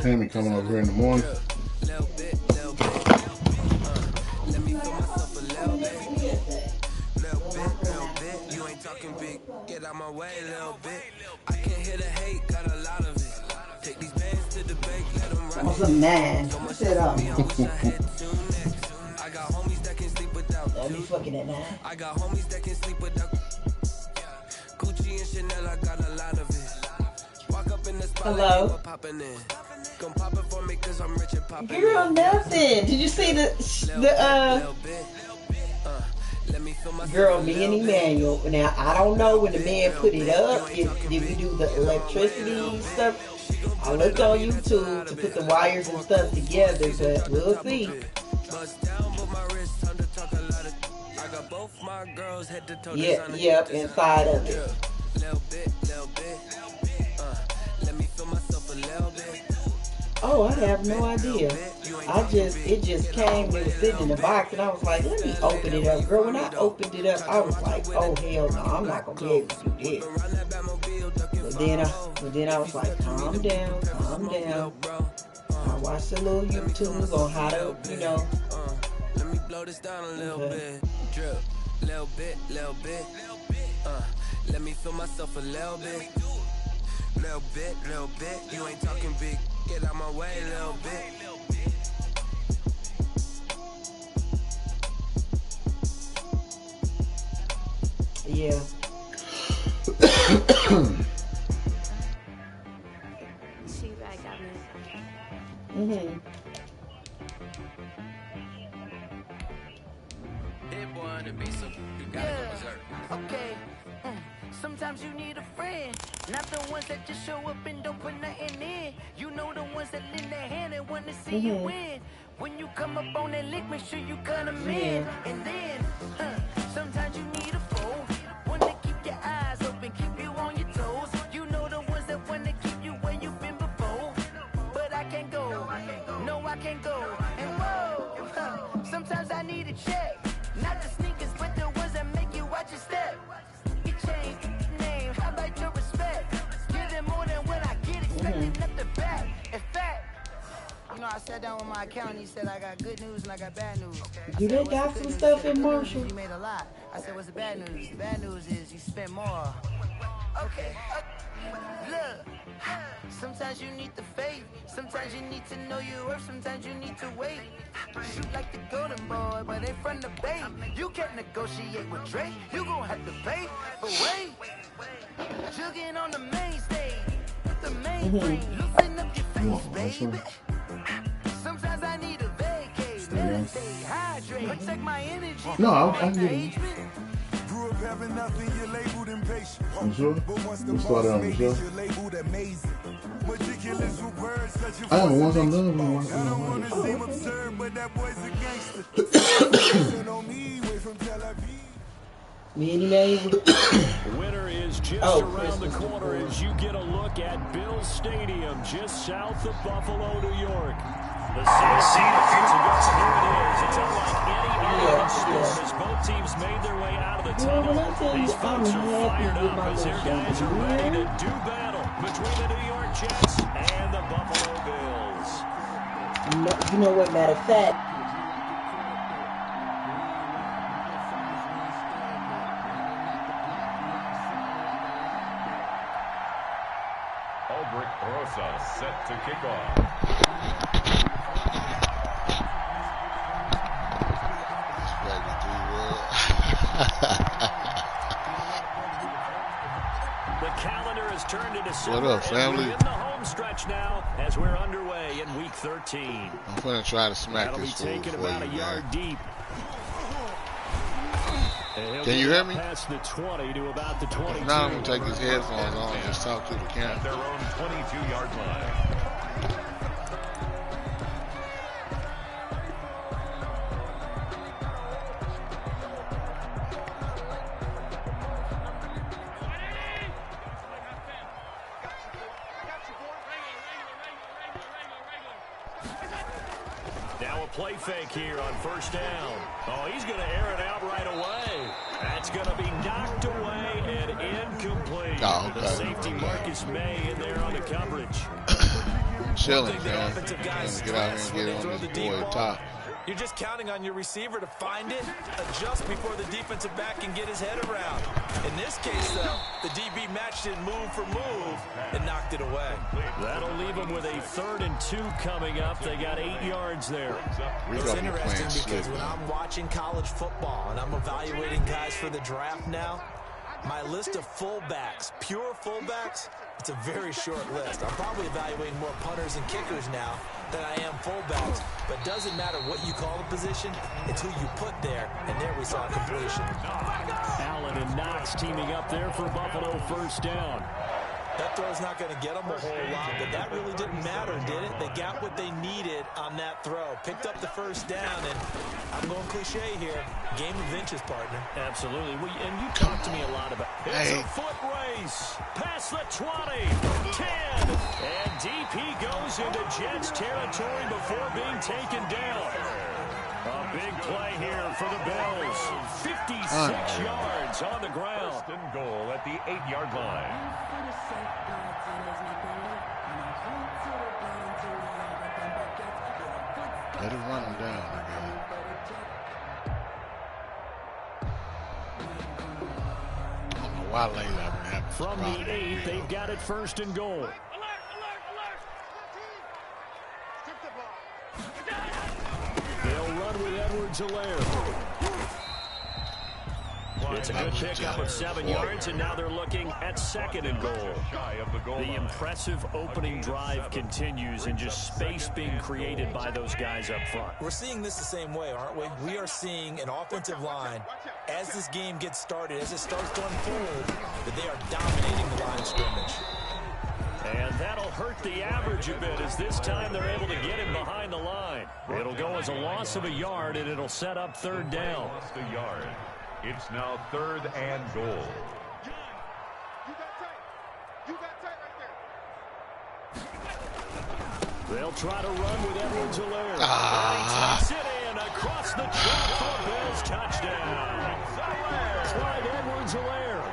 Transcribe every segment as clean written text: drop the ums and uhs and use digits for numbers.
Tammy coming over here in the morning. Let me feel myself a little bit. Little bit. You ain't talking big. Get out my way, little bit. I can't hear the hate, got a lot of it. Take these bands to the bank, let them run. That's a man. Sit up. I got homies that can sleep without. Let me fucking at 9. I got homies that can sleep without. Gucci and Chanel, I got a lot of it. Walk up in the spot. Hello. Popping in. Come pop it for me cause I'm rich and popping. Girl, nothing. Did you see the girl, me and Emmanuel. Now I don't know when the man put it up. If we do the electricity stuff, I looked on YouTube to put the wires and stuff together, but we'll see. Yep, inside of it. Oh, I have no idea. It just came, it was sitting in the box, and I was like, let me open it up. Girl, when I opened it up, I was like, oh, hell no, I'm not going to be able to do this. But then I was like, calm down. I watched a little YouTube on how to, let me blow this down a little bit. Drip, little bit. Let me feel myself a little bit. Little bit. You ain't talking big. Get out my way, little bit. Yeah. Mm-hmm. Okay. Sometimes you need a friend, not the ones that just show up and don't put nothing in. You know the ones that lend their hand and want to see you win. When you come up on that lick, make sure you cut them in. And then, sometimes you need a foe, one to keep your eyes open, keep you on your toes. You know the ones that want to keep you where you've been before. But I can't go, no I can't go. And whoa, sometimes I need a check, not the sneakers, but the ones that make you watch your step. Name, I like your respect. Give them more than what I get, expecting nothing back. In fact, I sat down with my accountant. He said I got good news and I got bad news. Do they got some stuff in Marshall? You made a lot. I said, what's the bad news? The bad news is you spent more. Okay. Look, sometimes you need the faith. Sometimes you need to know your worth. Sometimes you need to wait. Shoot like the golden boy, but in front of bait. You can't negotiate with Drake. You gon' have to pay. But wait, jugging on the main stage. The main frame, loosen up your face, baby. Sometimes I need a vacate. Meditate, hydrate, protect my energy. No, I'm getting. Grew up having nothing, you're labeled impatient. I'm sure. We'll start it on the show. I haven't once I'm done. I don't want to seem absurd, but that boy's a gangster. Me and Emmanuel. Winner is just around the corner as you get a look at Bills Stadium, just south of Buffalo, New York. The scene of future. Here it is. It's unlike any other storm as both teams made their way out of the tunnel. These folks are fired up as their guys are ready to do battle between the New York Jets and the Buffalo Bills. You know what, matter of fact, Rosa set to kick off. The calendar has turned to December. What up, family? We're in the home stretch now as we're underway in week 13. I'm gonna try to smack That'll this be fool taken for about you, a yard man. deep. Can you hear me? Past the 20 to about the 22. Now I'm gonna take his headphones on and just talk to the camera. At their own 22-yard line. Now a play fake here on first down. Oh, he's going to air it out right away. That's going to be knocked away and incomplete. Oh, okay. The safety Marcus May in there on the coverage. chilling, man. Trying to get out here and get on this boy top. You're just counting on your receiver to find it, adjust before the defensive back can get his head around. In this case, though, the DB matched it move for move and knocked it away. That'll leave them with a 3rd and 2 coming up. They got 8 yards there. It's interesting because when I'm watching college football and I'm evaluating guys for the draft now, my list of fullbacks, pure fullbacks, it's a very short list. I'm probably evaluating more punters and kickers now than I am fullbacks. But it doesn't matter what you call the position, it's who you put there. And there we saw a completion. Allen and Knox teaming up there for Buffalo, first down. That throw's not going to get them a whole lot, but that really didn't matter, did it? They got what they needed on that throw. Picked up the first down, and I'm going cliche here. Game of inches, partner. Absolutely. And you talked to me a lot about it. It's a foot race. Past the 20, 10, and DP goes into Jets territory before being taken down. A big play here for the Bills. 56 yards on the ground. 1st and goal at the 8-yard line. Let him run him down, man. I don't know why lately I've been having from the 8, they've got it 1st and goal. They'll run with Edwards-Helaire. It's a good pickup of 7 yards, and now they're looking at 2nd and goal. The impressive opening drive continues, and just space being created by those guys up front. We're seeing this the same way, aren't we? We are seeing an offensive line, as this game gets started, as it starts to unfold, that they are dominating the line of scrimmage. And that'll hurt the average a bit, as this time they're able to get him behind the line. It'll go as a loss of a yard, and it'll set up 3rd down. Lost a yard. It's now 3rd and goal. They'll try to run with Edwards-Helaire. He takes it in across the track for a Bills touchdown. Clyde Edwards-Helaire,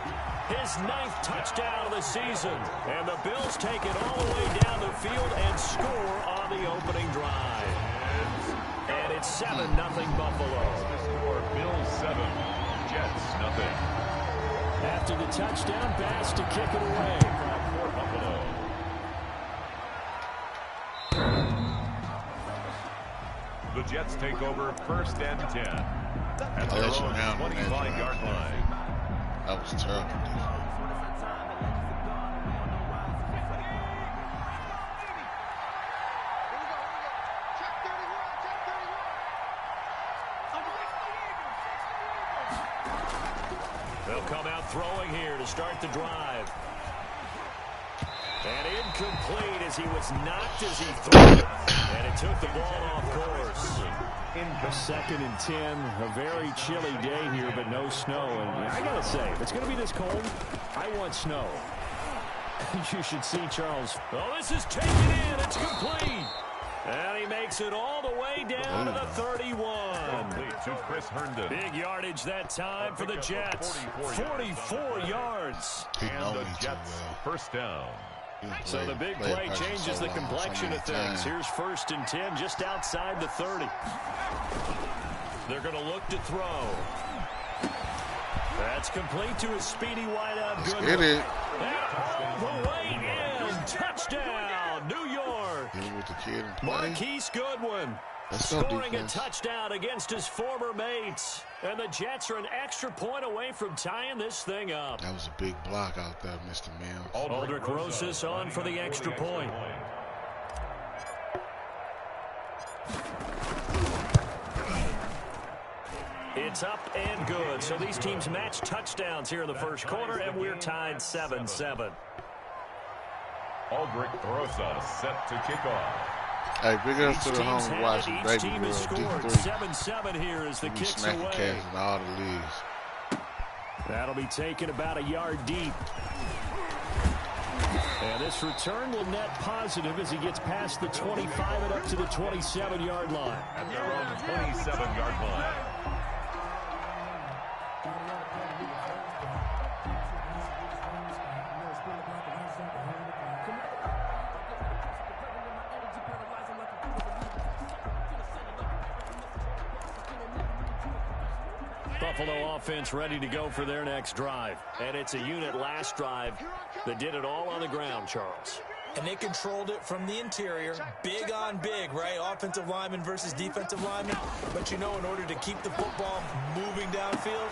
his 9th touchdown of the season. And the Bills take it all the way down the field and score on the opening drive. And it's 7-0 Buffalo. The score, Bills 7, Jets nothing. After the touchdown, Bass to kick it away. For Buffalo. The Jets take over 1st and 10 at their own 25-yard line. That was terrible. They'll come out throwing here to start the drive. And incomplete as he was knocked as he threw it. And it took the ball off course. 2nd and 10. A very chilly day here, but no snow. And I got to say, if it's going to be this cold, I want snow. You should see Charles. Oh, this is taken in. It's complete. And he makes it all the way down to the 31. To Chris Herndon. Big yardage that time for the Jets. 44 yards. And the Jets, 1st down. So the big play changes the complexion of things. Here's 1st and 10 just outside the 30. They're going to look to throw. That's complete to a speedy wideout. Let's get it. And all the way in. Touchdown, New York. With the kid in play. Marquise Goodwin scoring a touchdown against his former mates. And the Jets are an extra point away from tying this thing up. That was a big block out there, Mr. Mills. Aldrich Rosas on for the extra point. It's up and good. So these teams match touchdowns here in the 1st quarter, and we're tied 7-7. Aldrich Rosas set to kick off. Hey, big ups to the home watching, baby team girl, has scored. D3. 7-7 here as the kicks smacking away. cats in all the leagues. That'll be taken about a yard deep. And this return will net positive as he gets past the 25 and up to the 27-yard line. At their own 27-yard line. Buffalo offense ready to go for their next drive. And it's a unit last drive that did it all on the ground, Charles. And they controlled it from the interior. Big on big, right? Offensive lineman versus defensive lineman. But, you know, in order to keep the football moving downfield,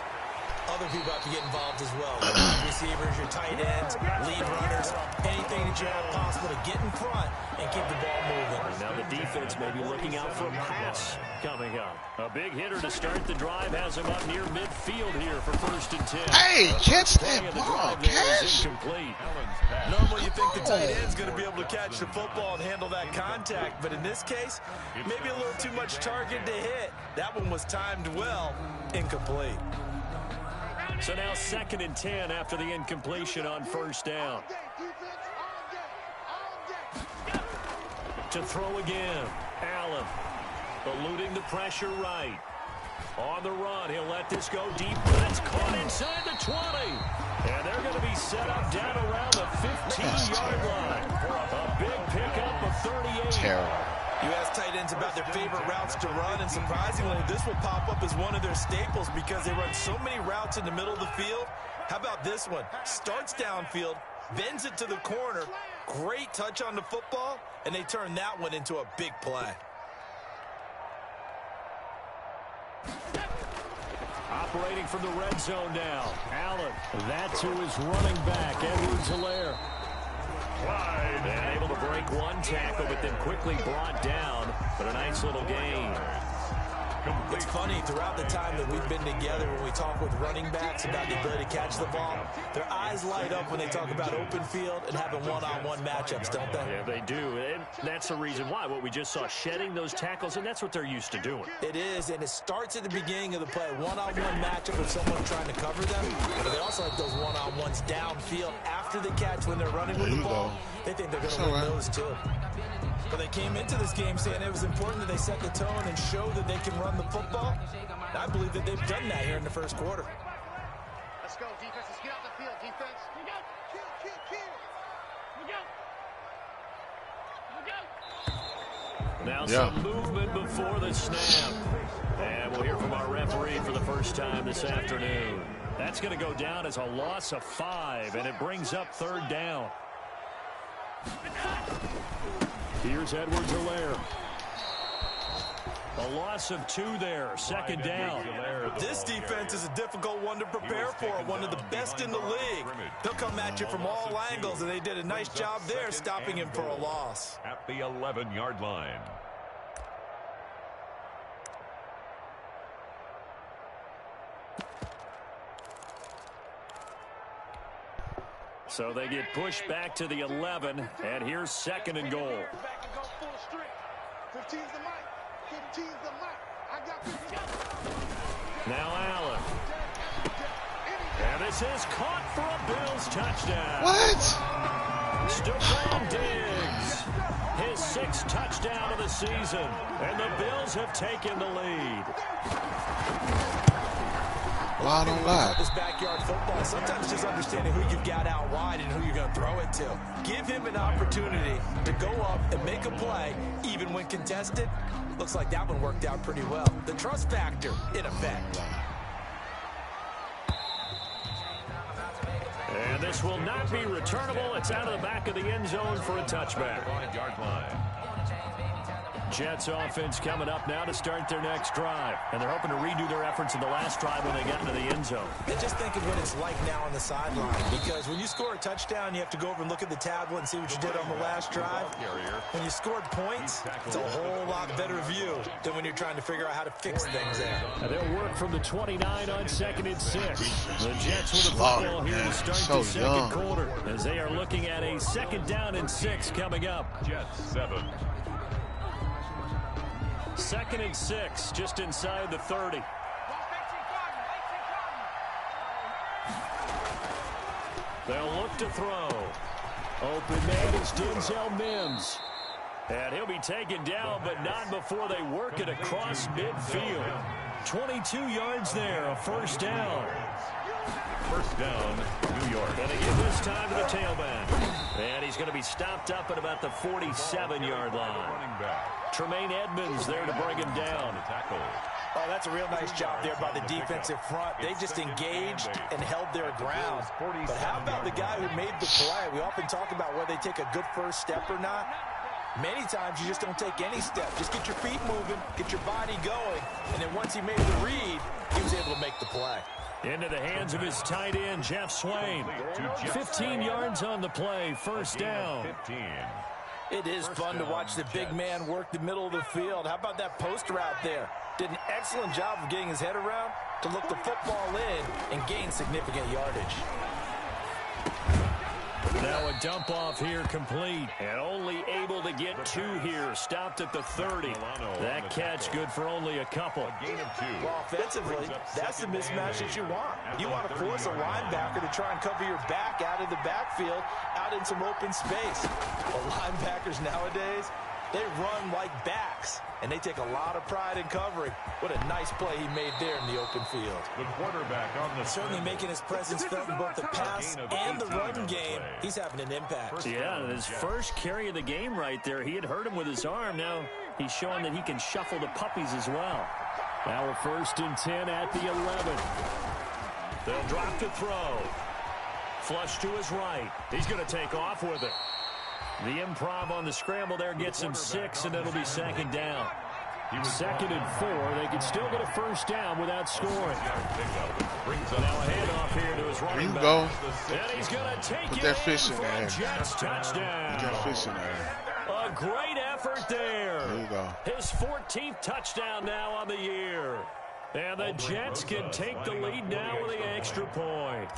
other people have to get involved as well. Your wide receivers, your tight ends, lead runners, anything that you have possible to get in front and keep the ball moving. Now the defense may be looking out for a pass coming up. A big hitter to start the drive has him up near midfield here for 1st and 10. Hey, catch that ball, Cash. Normally you think the tight end's going to be able to catch the football and handle that contact, but in this case, maybe a little too much target to hit. That one was timed well, incomplete. So now 2nd and 10 after the incompletion on 1st down. To throw again. Allen eluding the pressure right. On the run, he'll let this go deep, but it's caught inside the 20. And they're going to be set up down around the 15-yard line. A big pickup of 38. Terrible. You ask tight ends about their favorite routes to run, and surprisingly, this will pop up as one of their staples because they run so many routes in the middle of the field. How about this one? Starts downfield, bends it to the corner, great touch on the football, and they turn that one into a big play. Operating from the red zone now. Allen, that's who is running back, Edwards-Helaire. And able to break one tackle, but then quickly brought down. But a nice little gain. It's funny, throughout the time that we've been together, when we talk with running backs about the ability to catch the ball, their eyes light up when they talk about open field and having one-on-one matchups, don't they? Yeah, they do. And that's the reason why. What we just saw, shedding those tackles, and that's what they're used to doing. It is, and it starts at the beginning of the play. One-on-one matchup with someone trying to cover them. But they also like those one-on-ones downfield after the catch when they're running with the ball. They think they're going to win those, too. But they came into this game saying it was important that they set the tone and show that they can run the football. I believe that they've done that here in the first quarter. Let's go, defense. Let's get out the field, defense. We go. Kill. We go. Now some movement before the snap. And we'll hear from our referee for the first time this afternoon. That's going to go down as a loss of 5, and it brings up 3rd down. Here's Edwards-Helaire. A loss of 2 there, 2nd down. This defense is a difficult one to prepare for, one of the best in the league. They'll come at you from all angles, and they did a nice job there stopping him for a loss. At the 11-yard line. So they get pushed back to the 11, and here's 2nd and goal. 15's the mic. 15's the mic. I got 15. Now Allen. And this is caught for a Bills touchdown. What? Stephon Diggs. His 6th touchdown of the season. And the Bills have taken the lead. Well, I don't lie. This backyard football, sometimes just understanding who you've got out wide and who you're going to throw it to. Give him an opportunity to go up and make a play, even when contested. Looks like that one worked out pretty well. The trust factor, in effect. And this will not be returnable. It's out of the back of the end zone for a touchback. 5-yard line. Jets offense coming up now to start their next drive. And they're hoping to redo their efforts in the last drive when they got into the end zone. And just think of what it's like now on the sideline. Because when you score a touchdown, you have to go over and look at the tablet and see what you did on the last drive. When you scored points, it's a whole lot better view than when you're trying to figure out how to fix things there. And they'll work from the 29 on 2nd and 6. The Jets with the football here to start the 2nd quarter. As they are looking at a 2nd down and 6 coming up. Jets 7. 2nd and 6, just inside the 30. They'll look to throw. Open man is Denzel Mims. And he'll be taken down, but not before they work it across midfield. 22 yards there, a 1st down. 1st down, New York. And they give this time to the tailback. And he's going to be stopped up at about the 47-yard line. Running back. Tremaine Edmonds there to bring him down. Tackle. Oh, that's a real nice job there by the defensive front. They just engaged and held their ground. But how about the guy who made the play? We often talk about whether they take a good first step or not. Many times you just don't take any step. Just get your feet moving, get your body going, and then once he made the read, he was able to make the play. Into the hands of his tight end, Jeff Swain. 15 yards on the play, first down. It is fun to watch the big man work the middle of the field. How about that post route there? Did an excellent job of getting his head around to look the football in and gain significant yardage. Now a dump off here complete, and only able to get 2 here. Stopped at the 30. That catch good for only a couple. Well, offensively, that's the mismatch that you want. You want to force a linebacker to try and cover your back out of the backfield, out in some open space. Well, linebackers nowadays, they run like backs, and they take a lot of pride in covering. What a nice play he made there in the open field. The quarterback on the certainly making his presence felt in both the pass and the run game. He's having an impact. Yeah, his first carry of the game right there. He had hurt him with his arm. Now he's showing that he can shuffle the puppies as well. Now a 1st and 10 at the 11. They'll drop to throw. Flush to his right. He's going to take off with it. The improv on the scramble there gets him 6, and it'll be 2nd down. 2nd and 4. They can still get a first down without scoring. Now a handoff here to his running back. There you go. And he's going to take Put it that fish in for there. a Jets touchdown. Put that fish in there. A great effort there. There you go. His 14th touchdown now on the year. And the Jets can take the lead now with the extra point.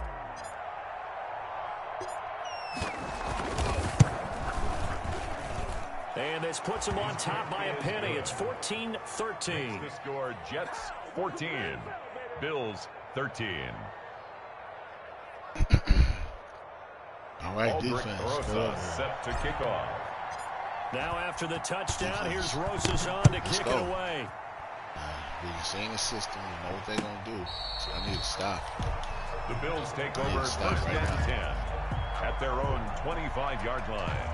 And this puts him on top by a penny. It's 14-13. The score, Jets 14, Bills 13. All right, defense. Set to kick off. Now after the touchdown, here's Rosas on to kick it away. We've seen the system. We know what they're going to do. So I need to stop. The Bills take over 1st and 10 at their own 25-yard line.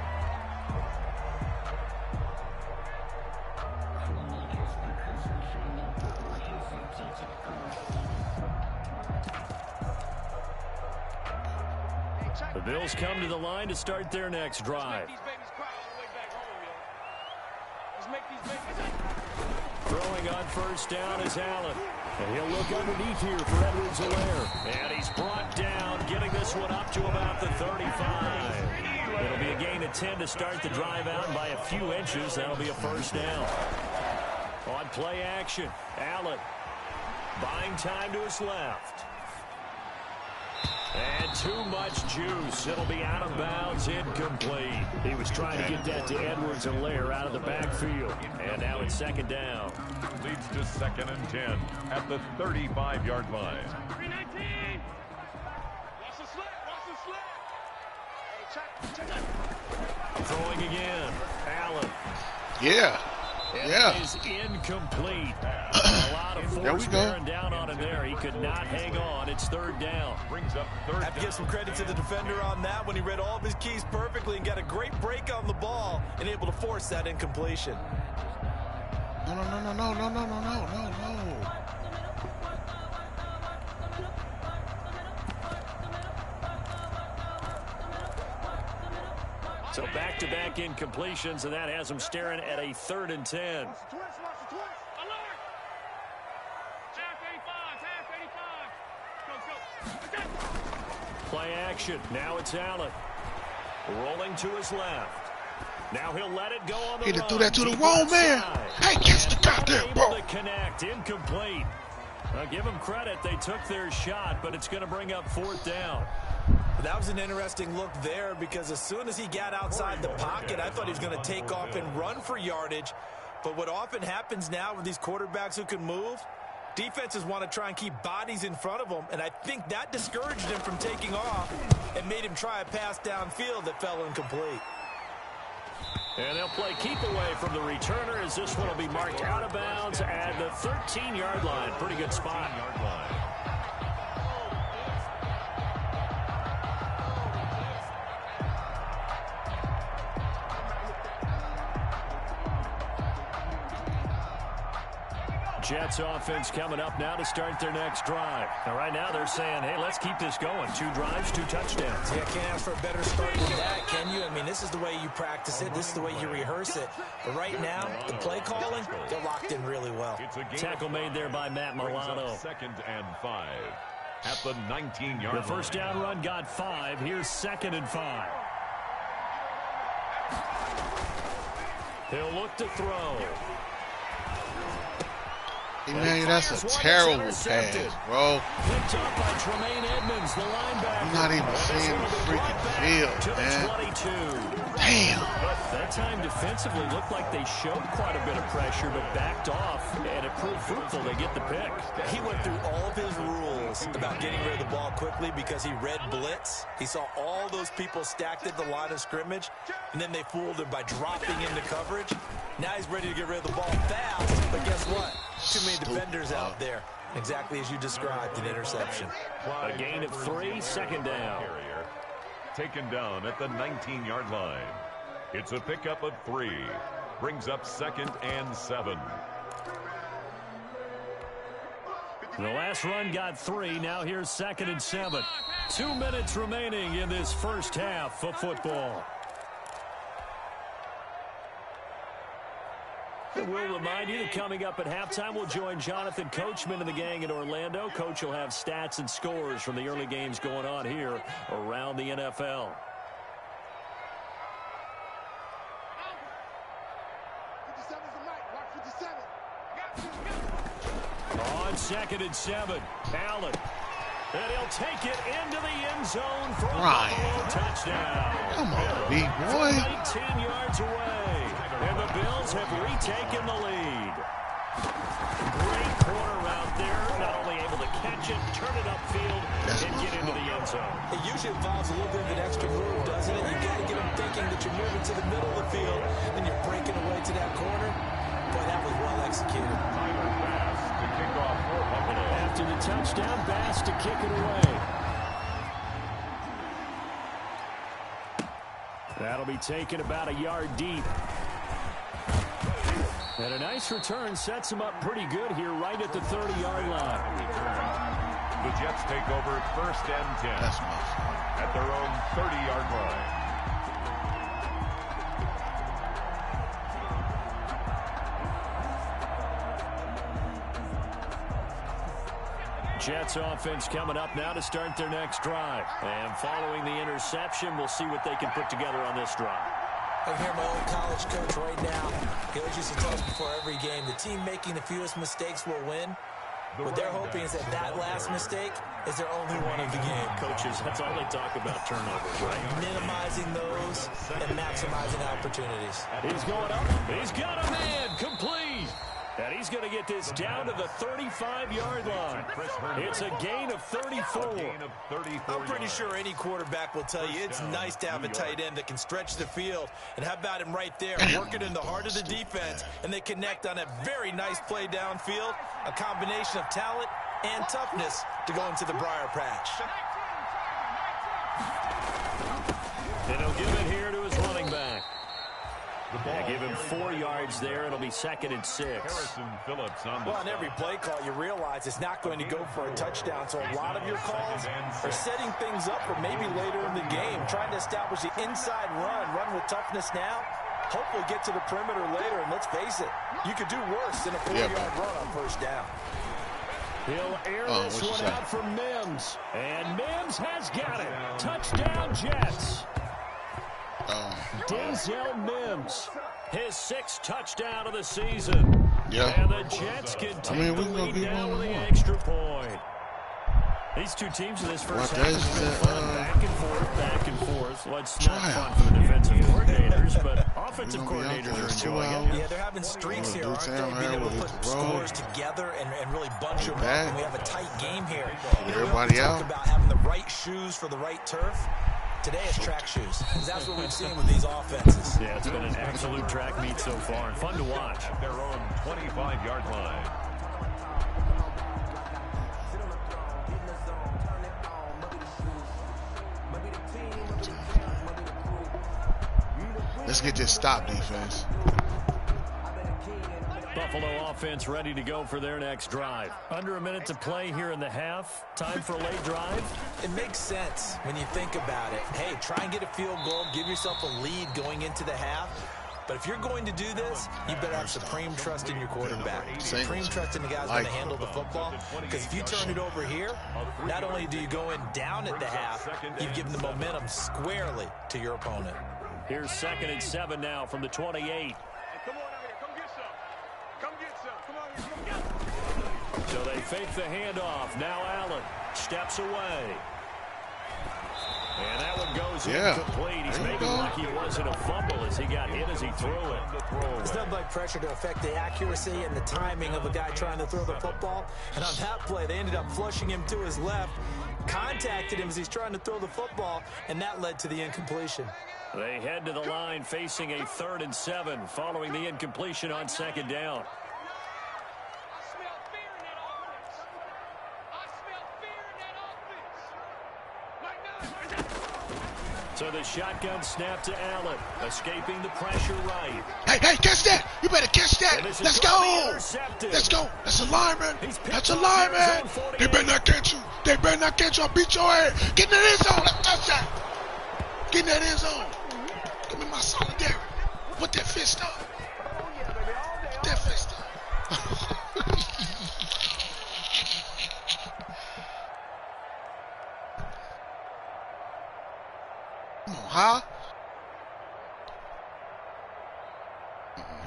The Bills come to the line to start their next drive. Throwing on 1st down is Allen. And he'll look underneath here for Edwards-Helaire. And he's brought down, getting this one up to about the 35. It'll be a gain of 10 to start the drive out by a few inches. That'll be a 1st down. On play action, Allen buying time to his left. And too much juice. It'll be out of bounds, incomplete. He was trying to get that to Edwards-Helaire out of the backfield. And now it's 2nd down. Leads to 2nd and 10 at the 35-yard line. 319. Watch the slip. Throwing again. Allen. Yeah. And yeah. It is incomplete. A lot of force bearing down on him there. He could not hang on. It's 3rd down. Brings up 3rd. Have to give some credit to the defender on that when he read all of his keys perfectly and got a great break on the ball and able to force that incompletion. No. So back-to-back incompletions, and that has him staring at a 3rd and 10. Play action. Now it's Allen. Rolling to his left. Now he'll let it go on the run. He threw that to the wrong man. Hey, catch the goddamn ball. Able to connect. Incomplete. Now give them credit. They took their shot, but it's going to bring up 4th down. That was an interesting look there because as soon as he got outside the pocket, I thought he was going to take off and run for yardage. But what often happens now with these quarterbacks who can move, defenses want to try and keep bodies in front of them, and I think that discouraged him from taking off and made him try a pass downfield that fell incomplete. And they'll play keep away from the returner as this one will be marked out of bounds at the 13-yard line. Pretty good spot. Jets offense coming up now to start their next drive. Now, right now they're saying, hey, let's keep this going. 2 drives, 2 touchdowns. Yeah, can't ask for a better start than that, can you? I mean, this is the way you practice it. This is the way you rehearse it. But right now, the play calling, they're locked in really well. Tackle made there by Matt Milano. 2nd and 5 at the 19-yard line. The first down run got 5. Here's 2nd and 5. He'll look to throw. Man, that's a terrible pass, bro. Picked up by Tremaine Edmonds, the linebacker. You're not even seeing the freaking field, man. 22. Damn. That time defensively looked like they showed quite a bit of pressure, but backed off, and it proved fruitful. They get the pick. He went through all of his rules about getting rid of the ball quickly because he read blitz. He saw all those people stacked at the line of scrimmage, and then they fooled him by dropping into coverage. Now he's ready to get rid of the ball fast, but guess what? Too many defenders out there. Exactly as you described, an interception. A gain of 3, 2nd down. Taken down at the 19-yard line. It's a pickup of 3. Brings up 2nd and 7. The last run got 3. Now here's 2nd and 7. 2 minutes remaining in this first half of football. We'll remind you that coming up at halftime, we'll join Jonathan Coachman and the gang in Orlando. Coach will have stats and scores from the early games going on here around the NFL. On 2nd and 7, Allen. And he'll take it into the end zone for a Buffalo touchdown. Come on, big boy. 19 yards away. And the Bills have retaken the lead. Great corner route there. Not only able to catch it, turn it upfield, and get into the end zone. It usually involves a little bit of an extra move, doesn't it? You've got to get them thinking that you're moving to the middle of the field, then you're breaking away to that corner. Boy, that was well executed. Bass to kick off for Buffalo. After the touchdown, Bass to kick it away. That'll be taken about a yard deep. And a nice return sets him up pretty good here right at the 30-yard line. The Jets take over 1st and 10 at their own 30-yard line. Jets offense coming up now to start their next drive. And following the interception, we'll see what they can put together on this drive. I hear my old college coach right now. He always used to tell us before every game, the team making the fewest mistakes will win. What they're hoping is that that last mistake is their only one of the game. Coaches, that's all they talk about, turnovers, right? Minimizing those and maximizing opportunities. He's going up. He's got a man. Complete. And he's going to get this down to the 35-yard line. It's a gain of 34. I'm pretty sure any quarterback will tell you it's nice to have a tight end that can stretch the field. And how about him right there, working in the heart of the defense, and they connect on a very nice play downfield, a combination of talent and toughness to go into the briar patch. And he'll give it here to his running back. Yeah, give him 4 yards there. It'll be 2nd and 6. Well, on every play call, you realize it's not going to go for a touchdown. So a lot of your calls are setting things up for maybe later in the game, trying to establish the inside run with toughness now, hopefully get to the perimeter later. And let's face it, you could do worse than a 4-yard run on first down. He'll air this one out for Mims. And Mims has got it. Touchdown, Jets. Denzel Mims, his 6th touchdown of the season. And the Jets can take the lead now with the extra point. These two teams in this first half have been fun, back and forth. Well, it's not fun for the defensive coordinators, but offensive coordinators are enjoying it. Yeah, they're having streaks here, aren't they? Being able to put scores together and really bunch them up. And we have a tight game here. Everybody out. Talk about having the right shoes for the right turf. Today it's track shoes. That's what we've seen with these offenses. Yeah, it's been an absolute track meet so far and fun to watch. At their own 25-yard line. Let's get this stop defense. Buffalo offense ready to go for their next drive. Under a minute to play here in the half. Time for a late drive. It makes sense when you think about it. Hey, try and get a field goal. Give yourself a lead going into the half. But if you're going to do this, you better have supreme trust in your quarterback. Supreme trust in the guy's going to handle the football. Because if you turn it over here, not only do you go in down at the half, you've given the momentum squarely to your opponent. Here's 2nd and 7 now from the 28. Come on out here. Come get some. Come get some. Come on here. Come get some. So they fake the handoff. Now Allen steps away. And that one goes incomplete. He's maybe lucky it wasn't a fumble as he got hit as he threw it. There's nothing like pressure to affect the accuracy and the timing of a guy trying to throw the football. And on that play, they ended up flushing him to his left, contacted him as he's trying to throw the football, and that led to the incompletion. They head to the line facing a 3rd and 7 following the incompletion on 2nd down. So the shotgun snap to Allen, escaping the pressure right. Hey, catch that! You better catch that! Let's go! Let's go! That's a lineman! That's a lineman! They better not catch you! They better not catch you! I'll beat your head! Get in that end zone! Let's touch that! Get in that end zone! Give me my solidarity! Put that fist up! Put that fist up! Come on, huh?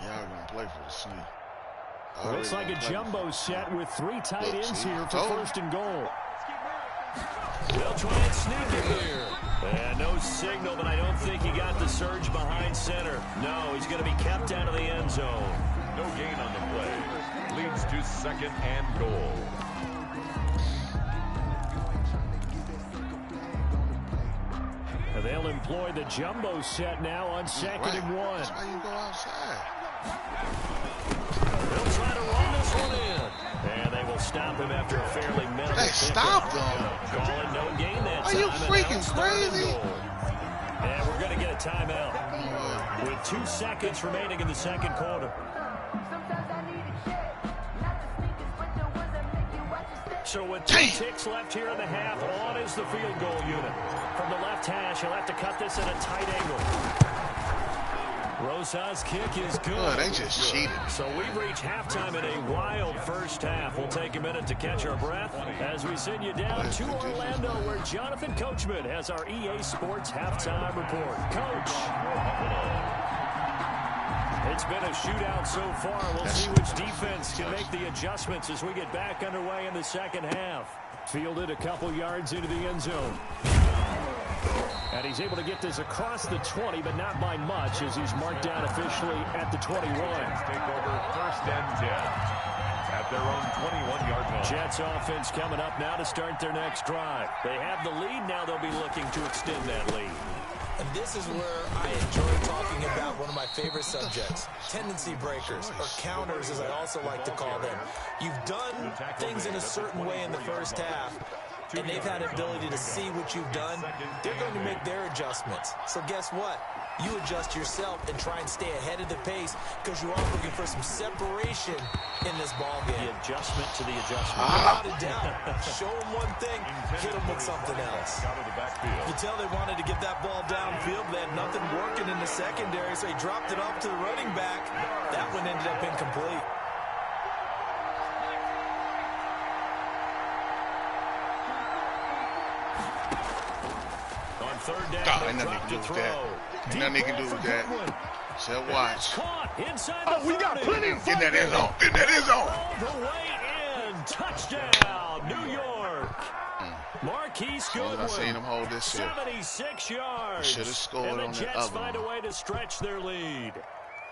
Y'all gonna play for the sneak. Looks like a jumbo set with 3 tight ends here for 1st and goal. They'll try and sneak it here. And no signal, but I don't think he got the surge behind center. No, he's going to be kept out of the end zone. No gain on the play. Leads to 2nd and goal. They'll employ the jumbo set now on 2nd and 1. That's why you go outside. They'll try to run this one in. And they will stop him after a fairly minimal Hey, stop them. Calling no gain that time. Are you freaking crazy? And we're going to get a timeout with 2 seconds remaining in the 2nd quarter. So with 2 ticks left here in the half, on is the field goal unit. From the left hash, he'll have to cut this at a tight angle. Rosa's kick is good. Oh, they just cheated. So we've reached halftime in a wild first half. We'll take a minute to catch our breath as we send you down to Orlando, where Jonathan Coachman has our EA Sports halftime report. Coach. It's been a shootout so far. We'll see which defense can make the adjustments as we get back underway in the 2nd half. Fielded a couple yards into the end zone. And he's able to get this across the 20, but not by much, as he's marked down officially at the 21. Take over 1st and 10 at their own 21-yard line. Jets offense coming up now to start their next drive. They have the lead. Now they'll be looking to extend that lead. And this is where I enjoy talking about one of my favorite subjects, tendency breakers, or counters as I also like to call them. You've done things in a certain way in the first half, and they've had the ability to see what you've done. They're going to make their adjustments. So guess what? You adjust yourself and try and stay ahead of the pace because you are looking for some separation in this ball game. The adjustment to the adjustment. Without a doubt. Show them one thing, hit them with something else. You tell they wanted to get that ball downfield. They had nothing working in the secondary, so he dropped it off to the running back. That one ended up incomplete. On 3rd down, nothing to do with that. Nothing they can do with that. So watch. We got plenty of fun. Get that end zone. Get that end zone. All the way in. Touchdown, New York. Marquise Goodwin. I seen him hold this shit. 76 yards. Should have scored and the on the Jets other find one. a way to stretch their lead.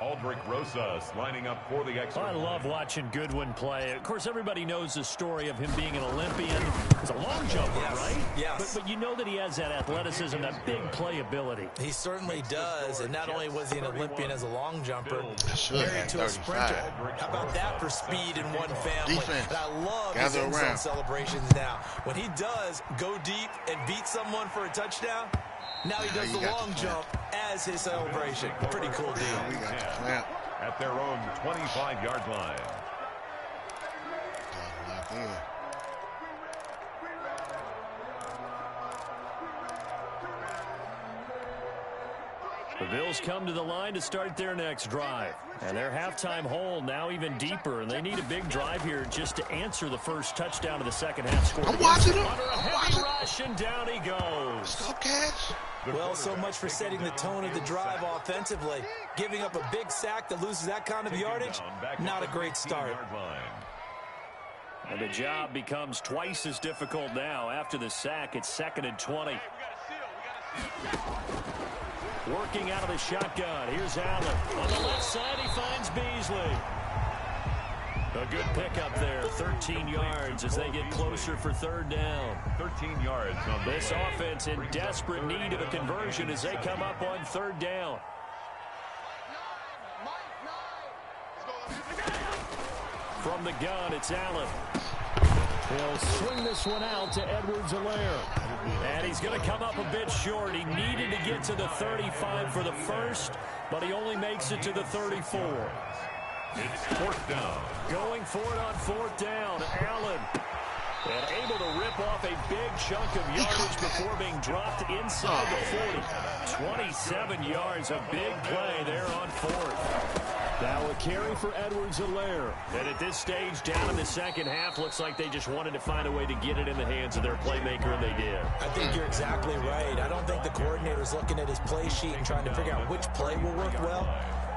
Aldrich Rosas lining up for the extra. I love watching Goodwin play. Of course, everybody knows the story of him being an Olympian. He's a long jumper, right? Yes. But you know that he has that athleticism, that big playability. He certainly does. And not only was he an Olympian as a long jumper, married to a 35. sprinter. How about that for speed in one family? Defense. And I love Gather his end zone around. celebrations now. When he does go deep and beat someone for a touchdown, now he does the long jump as his celebration. Pretty cool deal. We got the clamp. At at their own 25-yard line. Lock in. The Bills come to the line to start their next drive. And their halftime hole now even deeper. And they need a big drive here just to answer the first touchdown of the second half score. I'm watching him. Under a heavy rush, and down he goes. Thugcast. Well, so much for setting the tone of the drive offensively. Giving up a big sack that loses that kind of yardage, not a great start. And the job becomes twice as difficult now. After the sack, it's 2nd and 20. Working out of the shotgun. Here's Allen. On the left side, he finds Beasley. A good pickup there. 13 yards as they get closer for 3rd down. 13 yards on this offense in desperate need of a conversion as they come up on 3rd down. From the gun, it's Allen. He'll swing this one out to Edwards-Helaire. And he's going to come up a bit short. He needed to get to the 35 for the first, but he only makes it to the 34. It's 4th down. Going for it on 4th down. Allen. And able to rip off a big chunk of yardage before being dropped inside the 40. 27 yards, a big play there on 4th. Now a carry for Edwards-Helaire. And at this stage, down in the second half, looks like they just wanted to find a way to get it in the hands of their playmaker, and they did. I think you're exactly right. I don't think the coordinator's looking at his play sheet and trying to figure out which play will work well.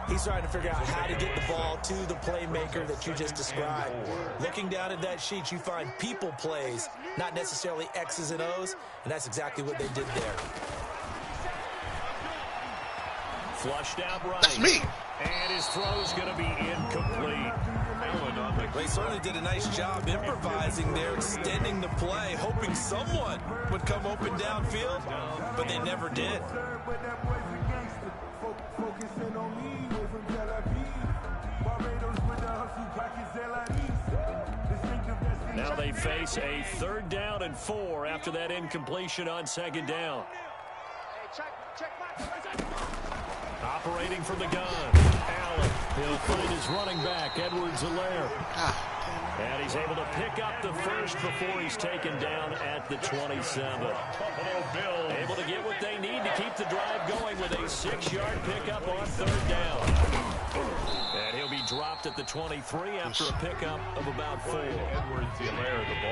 He's trying to figure out how to get the ball to the playmaker that you just described. Looking down at that sheet, you find people plays, not necessarily X's and O's, and that's exactly what they did there. Flushed out right. That's me. And his throw's going to be incomplete. They certainly did a nice job improvising there, extending the play, hoping someone would come open downfield, but they never did. Now they face a 3rd down and 4 after that incompletion on 2nd down. Operating from the gun, Allen. He'll find his running back, Edwards-Helaire. And he's able to pick up the first before he's taken down at the 27. Able to get what they need to keep the drive going with a 6-yard pickup on 3rd down. And he'll be dropped at the 23 after a pickup of about 4.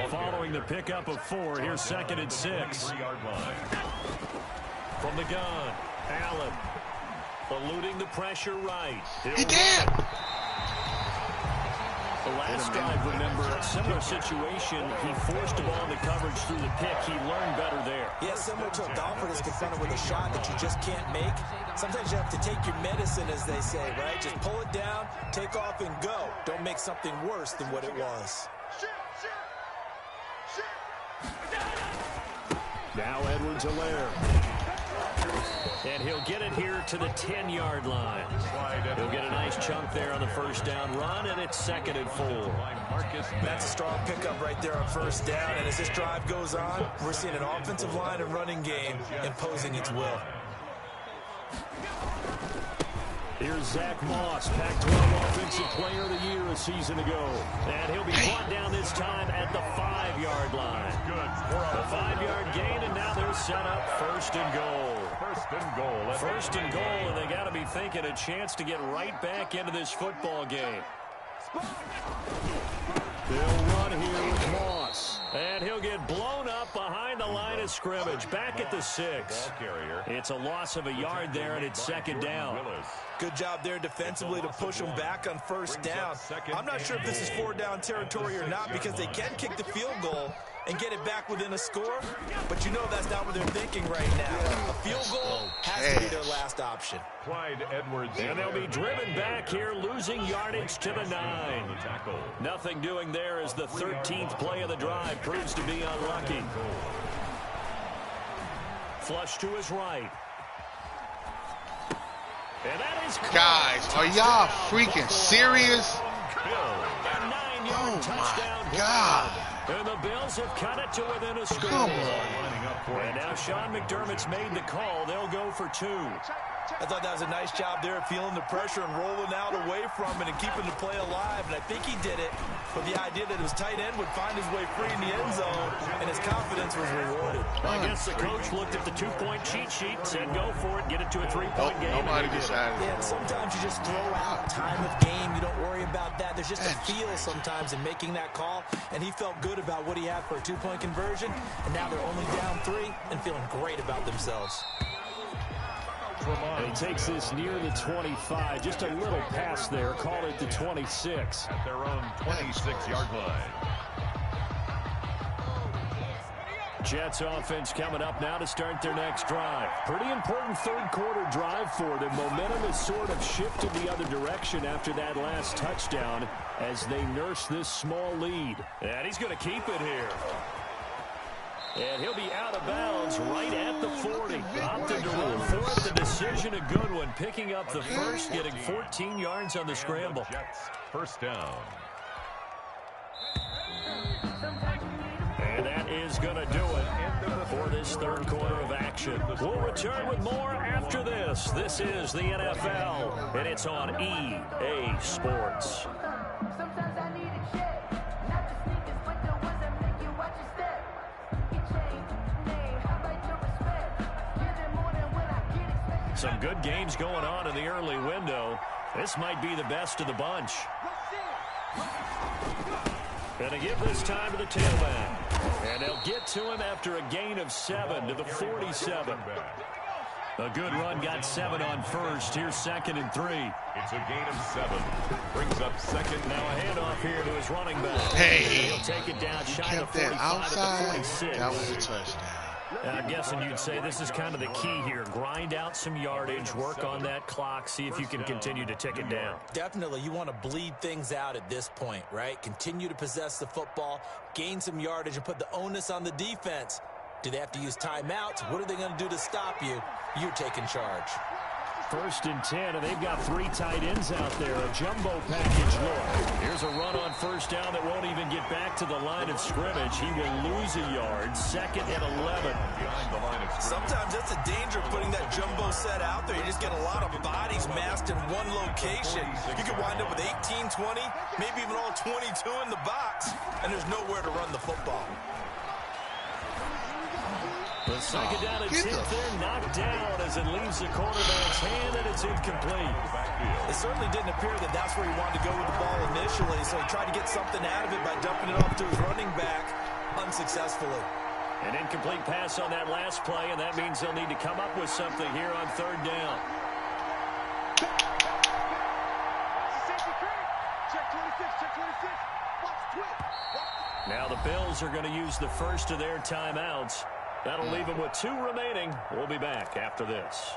Following the pickup of 4, here's 2nd and 6. From the gun, Allen. Eluding the pressure right. He did. The last drive, remember, similar situation. He forced the ball into coverage through the pick. He learned better there. Yeah, similar to a golfer that's confronted with a shot that you just can't make. Sometimes you have to take your medicine, as they say, right? Just pull it down, take off, and go. Don't make something worse than what it was. Now Edwards-Helaire. And he'll get it here to the 10-yard line. He'll get a nice chunk there on the 1st down run, and it's 2nd and 4. That's a strong pickup right there on 1st down. And as this drive goes on, we're seeing an offensive line and running game imposing its will. Here's Zach Moss, Pac-12 Offensive Player of the Year a season ago. And he'll be brought down this time at the 5-yard line. The 5-yard gain, and now they're set up 1st and goal. 1st and goal, and they got to be thinking a chance to get right back into this football game. They'll run here with Moss. And he'll get blown up behind the line of scrimmage. Back at the 6. It's a loss of a yard there, and it's 2nd down. Good job there defensively to push them back on 1st down. I'm not sure if this is 4-down territory or not because they can kick the field goal and get it back within a score, but you know that's not what they're thinking right now. A field goal has to be their last option. Clyde Edwards. And they'll be driven back here, losing yardage to the 9. Nothing doing there as the 13th play of the drive proves to be unlucky. Flush to his right. And that is guys, are y'all freaking serious? A 9-yard touchdown. God. And the Bills have cut it to within a score. Come on. And now Sean McDermott's made the call. They'll go for 2. I thought that was a nice job there, feeling the pressure and rolling out away from it and keeping the play alive. And I think he did it with the idea that his tight end would find his way free in the end zone, and his confidence was rewarded. I guess the coach looked at the 2-point cheat sheet, said go for it, get it to a 3-point game. Nobody decided. Yeah, sometimes you just throw out time of game. You don't worry about that. There's just a feel sometimes in making that call, and he felt good about what he had for a 2-point conversion, and now they're only down 3 and feeling great about themselves. And he takes this near the 25, just a little pass there, call it the 26. At their own 26-yard line. Jets offense coming up now to start their next drive. Pretty important third-quarter drive for them. Momentum has sort of shifted the other direction after that last touchdown as they nurse this small lead. And he's going to keep it here. And he'll be out of bounds right at the 40. Opted to run for it. The decision a good one. Picking up the first, getting 14 yards on the scramble. Jets, first down. And that is going to do it for this third quarter of action. We'll return with more after this. This is the NFL, and it's on EA Sports. Some good games going on in the early window. This might be the best of the bunch. Gonna give this time to the tailback. And they'll get to him after a gain of 7 to the 47. A good run, got 7 on first. Here's 2nd and 3. It's a gain of 7. Brings up 2nd. Now a handoff here to his running back. Hey, he'll take it down, shy kept to 45 that outside. at the 46. That was a touchdown. I'm guessing you'd say this is kind of the key here. Grind out some yardage, work on that clock, see if you can continue to tick it down. Definitely, you want to bleed things out at this point, right? Continue to possess the football, gain some yardage, and put the onus on the defense. Do they have to use timeouts? What are they going to do to stop you? You're taking charge. 1st and 10, and they've got 3 tight ends out there. A jumbo package look. Here's a run on first down that won't even get back to the line of scrimmage. He will lose a yard. 2nd and 11. Behind the line of scrimmage. Sometimes that's the danger of putting that jumbo set out there. You just get a lot of bodies massed in one location. You could wind up with 18, 20, maybe even all 22 in the box, and there's nowhere to run the football. The second down and 10th there, knocked down as it leaves the quarterback's hand, and it's incomplete. It certainly didn't appear that that's where he wanted to go with the ball initially, so he tried to get something out of it by dumping it off to his running back unsuccessfully. An incomplete pass on that last play, and that means they'll need to come up with something here on 3rd down. Now the Bills are going to use the first of their timeouts. That'll leave them with 2 remaining. We'll be back after this.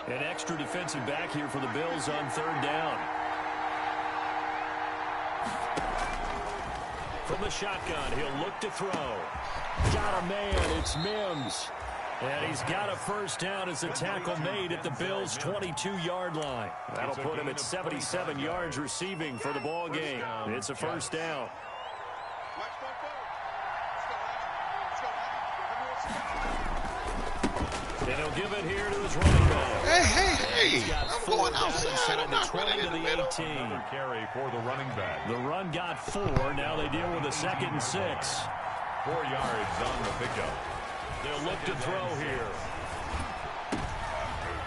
An extra defensive back here for the Bills on 3rd down. From the shotgun, he'll look to throw. Got a man, it's Mims. And he's got a first down as the tackle made at the Bills' 22-yard line. That'll put him at 77 yards receiving for the ball game. It's a first down. And he'll give it here to his running back. Hey. I'm going outside. I'm not running in the middle. 18. Carry for the running back. The run got 4. Now they deal with a 2nd and 6. 4 yards on the pickup. They'll look to throw here.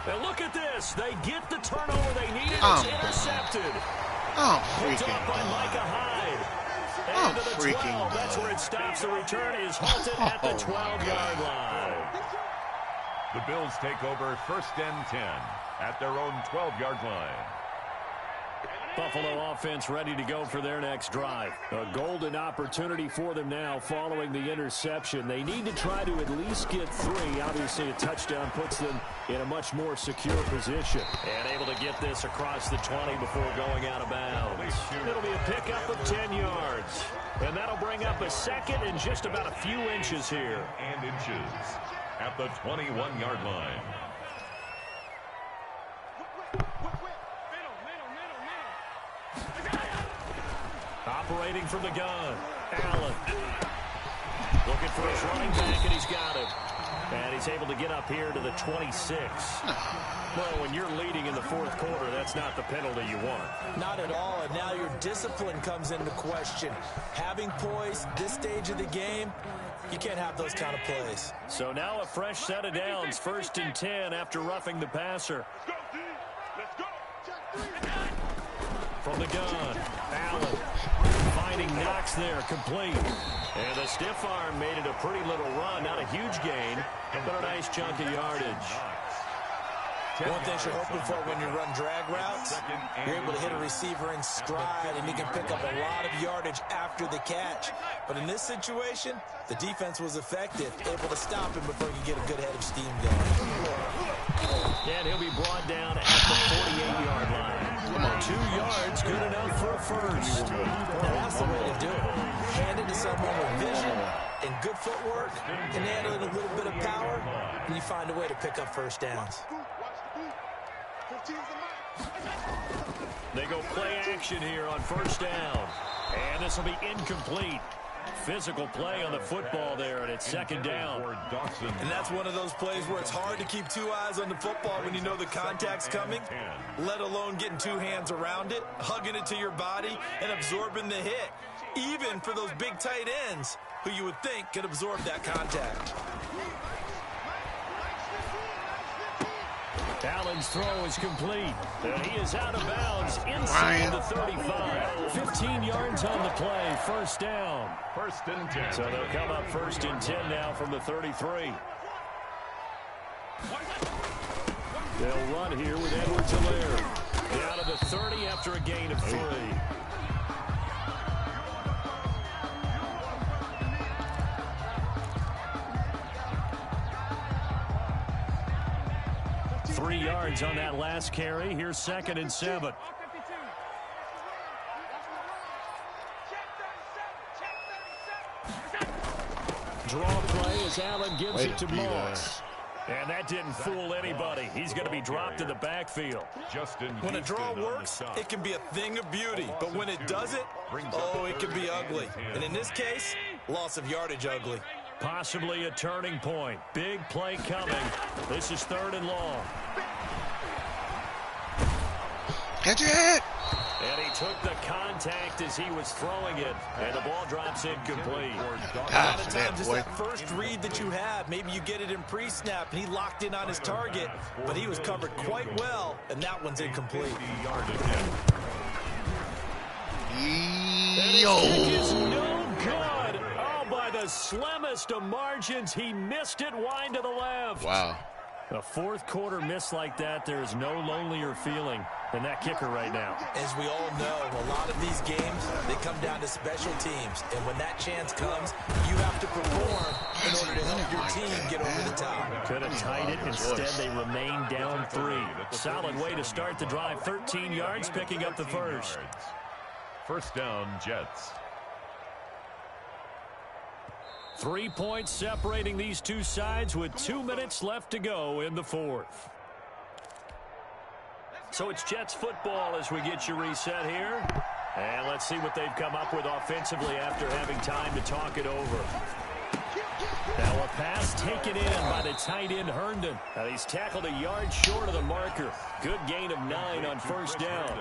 And look at this. They get the turnover they needed. It's intercepted. Picked off by Micah Hyde. And to the 12. That's where it stops. The return is halted at the 12-yard line. The Bills take over 1st and 10 at their own 12-yard line. Buffalo offense ready to go for their next drive. A golden opportunity for them now following the interception. They need to try to at least get 3. Obviously, a touchdown puts them in a much more secure position. And able to get this across the 20 before going out of bounds. It'll be a pickup of 10 yards. And that'll bring up a 2nd and just about a few inches here. And inches at the 21-yard line. Operating from the gun, Allen. Looking for his running back, and he's got him. And he's able to get up here to the 26. Well, when you're leading in the fourth quarter, that's not the penalty you want. Not at all, and now your discipline comes into question. Having poise this stage of the game, you can't have those kind of plays. So now a fresh set of downs, 1st and 10 after roughing the passer. Let's go. From the gun, Allen finding Knox there, complete. And the stiff arm made it a pretty little run. Not a huge gain, but a nice chunk of yardage. One thing you're hoping for when you run drag routes, you're able to hit a receiver in stride, and he can pick up a lot of yardage after the catch. But in this situation, the defense was effective, able to stop him before he could get a good head of steam going. And he'll be brought down at the 48-yard line. 2 yards, good enough for a first. Now that's the way to do it. Hand it to someone with vision and good footwork, and add a little bit of power, and you find a way to pick up first downs. They go play action here on 1st down. And this will be incomplete. Physical play on the football there, and it's 2nd down. And that's one of those plays where it's hard to keep 2 eyes on the football when you know the contact's coming, let alone getting 2 hands around it, hugging it to your body, and absorbing the hit. Even for those big tight ends who you would think could absorb that contact. Allen's throw is complete. And he is out of bounds inside the 35. 15 yards on the play. 1st down. 1st and 10. So they'll come up 1st and 10 now from the 33. They'll run here with Edwards-Helaire. Down to the 30 after a gain of 3. Three yards on that last carry. Here's 2nd and 7. Draw play as Allen gives it to Moss. And that didn't fool anybody. He's going to be dropped in the backfield. When a draw works, it can be a thing of beauty. But when it doesn't, oh, it can be ugly. And in this case, loss of yardage ugly. Possibly a turning point. Big play coming. This is 3rd and long. Catch it! And he took the contact as he was throwing it. And the ball drops incomplete. A lot of times it's that first read that you have. Maybe you get it in pre-snap, and he locked in on his target. But he was covered quite well, and that one's incomplete. And his kick is no good. Oh, by the slimmest of margins, he missed it wide to the left. Wow. A fourth quarter miss like that, there is no lonelier feeling than that kicker right now. As we all know, a lot of these games, they come down to special teams. And when that chance comes, you have to perform in order to help your team get over the top. Could have tied it. Instead, they remain down 3. Solid way to start the drive. 13 yards, picking up the first. 1st down, Jets. 3 points separating these two sides with 2 minutes left to go in the 4th. So it's Jets football as we get you reset here. And let's see what they've come up with offensively after having time to talk it over. Now a pass taken in by the tight end Herndon. Now he's tackled a yard short of the marker. Good gain of 9 on 1st down.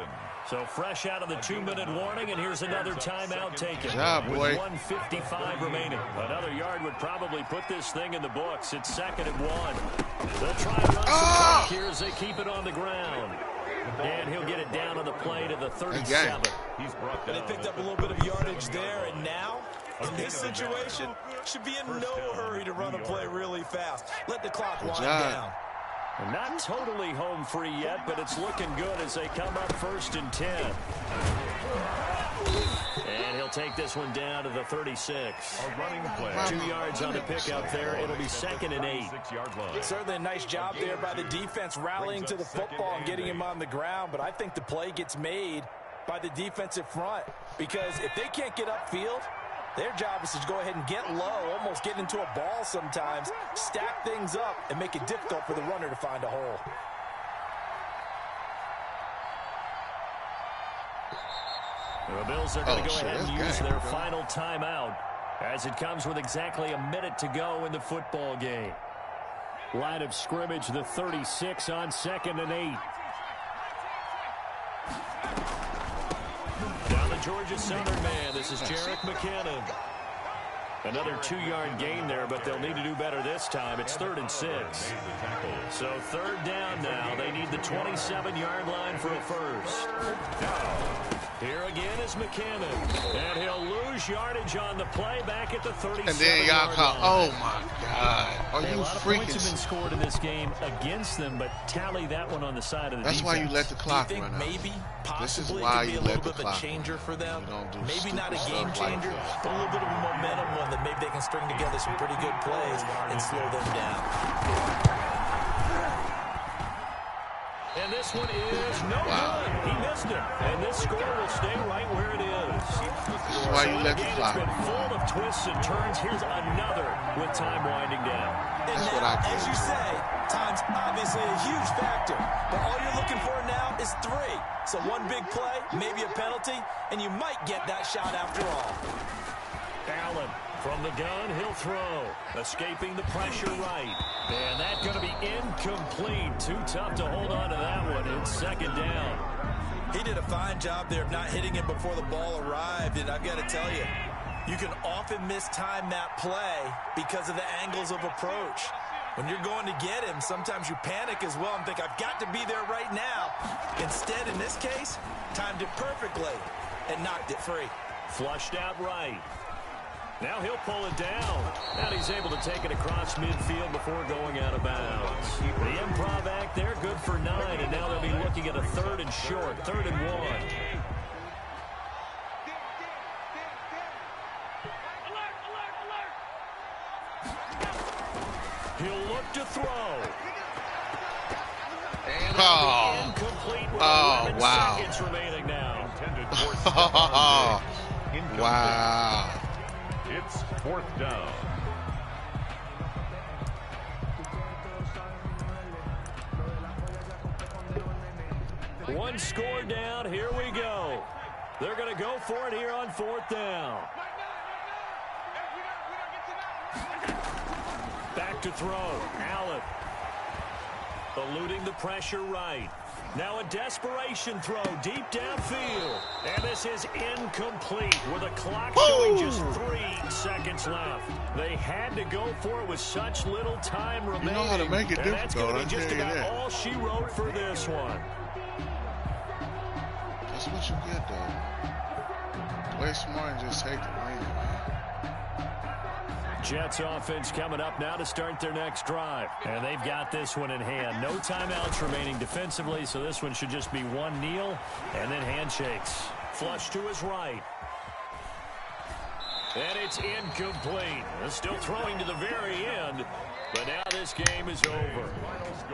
So fresh out of the 2-minute warning, and here's another timeout taken. Good job, boy. With 1:55 remaining. Another yard would probably put this thing in the books. It's 2nd and 1. They'll try to run some clock here as they keep it on the ground. And he'll get it down on the play to the 37. He's brought down. They picked up a little bit of yardage there, and now, in this situation, should be in no hurry to run a play really fast. Let the clock wind down. Not totally home free yet, but it's looking good as they come up 1st and 10. And he'll take this one down to the 36. A running play. 2 yards on the pickup there. It'll be 2nd and 8. 6-yard line. Certainly a nice job there by the defense rallying to the football and getting him on the ground, but I think the play gets made by the defensive front because if they can't get upfield, their job is to go ahead and get low, almost get into a ball sometimes, stack things up, and make it difficult for the runner to find a hole. The Bills are going to go ahead and use their final timeout. as it comes with exactly a minute to go in the football game. Line of scrimmage, the 36 on 2nd and 8. Down the Georgia Southern man. This is Jerick McKinnon. Another 2-yard gain there, but they'll need to do better this time. It's 3rd and 6. So 3rd down now. They need the 27-yard line for a first. Here again is McKinnon. And he'll lose yardage on the play back at the 37-yard line. And then y'all come, oh my God. Are you a lot of points have been scored in this game against them, but tally that one on the side of the defense. That's why you let the clock run out. Maybe, This possibly, is why you let the clock run out. Changer for them. Maybe not a game changer, but a little bit of a momentum one that maybe they can string together some pretty good plays and slow them down. And this one is no good. He missed it. And this score will stay right where it is. This is why you let the clock. It's been full of twists and turns. Here's another with time winding down. And that's now, what as you say, time's obviously a huge factor. But all you're looking for now is 3. So one big play, maybe a penalty, and you might get that shot after all. Allen from the gun, he'll throw. Escaping the pressure right. And that's going to be incomplete. Too tough to hold on to that one. It's 2nd down. He did a fine job there of not hitting him before the ball arrived. And I've got to tell you, you can often mistime that play because of the angles of approach. When you're going to get him, sometimes you panic as well and think, I've got to be there right now. Instead, in this case, timed it perfectly and knocked it free. Flushed out right. Now he'll pull it down. And he's able to take it across midfield before going out of bounds. The improv act there, good for 9. And now they'll be looking at a 3rd and short, 3rd and 1. He'll look to throw. And incomplete with 11 seconds remaining now. Wow. It's 4th down. One score down. Here we go. They're going to go for it here on 4th down. Back to throw. Allen. Eluding the pressure right. Now a desperation throw deep downfield. And this is incomplete with a clock showing just 3 seconds left. They had to go for it with such little time remaining. You know how to make it difficult. That's going to be just about all she wrote for this one. That's what you get, though. Play smart and just take the win, man. Jets offense coming up now to start their next drive. And they've got this one in hand. No timeouts remaining defensively, so this one should just be one kneel and then handshakes. Flush to his right. And it's incomplete. Still throwing to the very end, but now this game is over.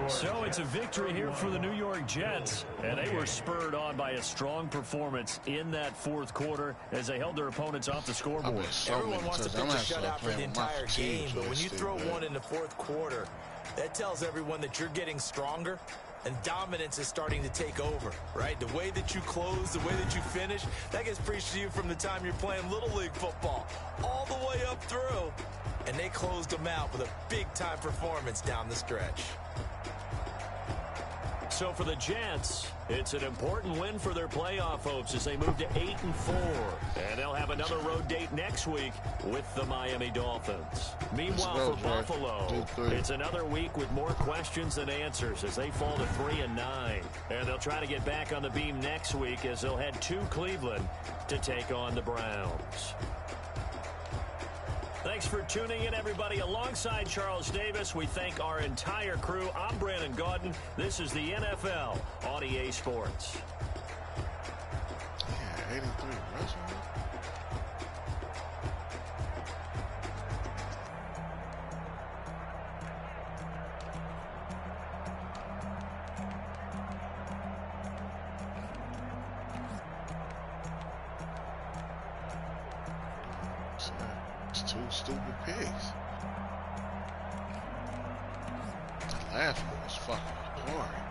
So it's a victory here for the New York Jets, and they were spurred on by a strong performance in that 4th quarter as they held their opponents off the scoreboard. Everyone wants to pitch a shutout for the entire game, but when you throw one in the 4th quarter, that tells everyone that you're getting stronger and dominance is starting to take over, right? The way that you close, the way that you finish, that gets preached to you from the time you're playing Little League football all the way up through. And they closed them out with a big-time performance down the stretch. So for the Jets, it's an important win for their playoff hopes as they move to 8-4. And they'll have another road date next week with the Miami Dolphins. Meanwhile, for Buffalo, it's another week with more questions than answers as they fall to 3-9. And they'll try to get back on the beam next week as they'll head to Cleveland to take on the Browns. Thanks for tuning in, everybody. Alongside Charles Davis, we thank our entire crew. I'm Brandon Gaudin. This is the NFL on EA Sports. Yeah, 83 rushing. It's 2 stupid pigs. The last one was fucking boring.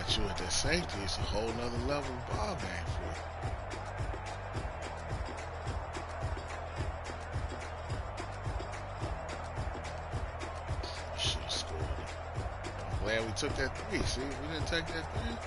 got you at that safety, it's a whole nother level of ball game for you. You should have scored it. I'm glad we took that 3. See, if we didn't take that 3.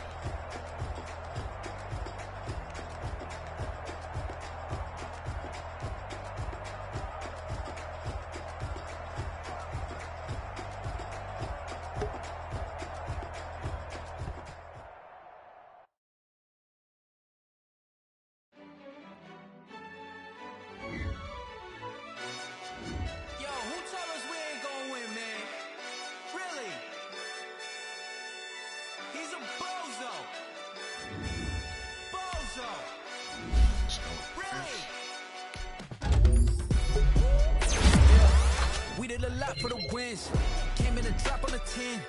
For the wins, came in a drop on a 10.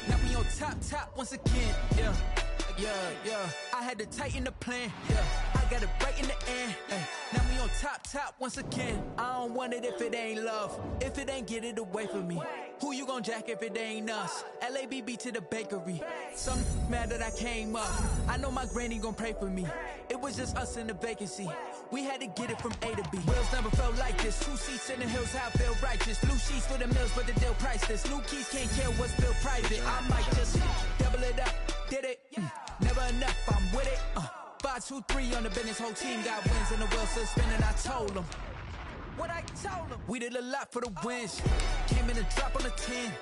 Now we on top once again. Yeah. I had to tighten the plan. Yeah, I got it right in the end. Now we on top once again. I don't want it if it ain't love. If it ain't, get it away from me. Who you gon' jack if it ain't us? LABB to the bakery. Some mad that I came up. I know my granny gon' pray for me. It was just us in the vacancy. We had to get it from A to B. Wheels never felt like this. 2 seats in the hills, how I feel righteous. Blue sheets for the mills, but the deal priceless. New keys can't care what's still private. I might just double it up. Did it? Never enough, I'm with it. 5, 2, 3 on the business. Whole team got wins and the wheels still spinning. I told them what I told them. We did a lot for the wins. Came in a drop on a 10.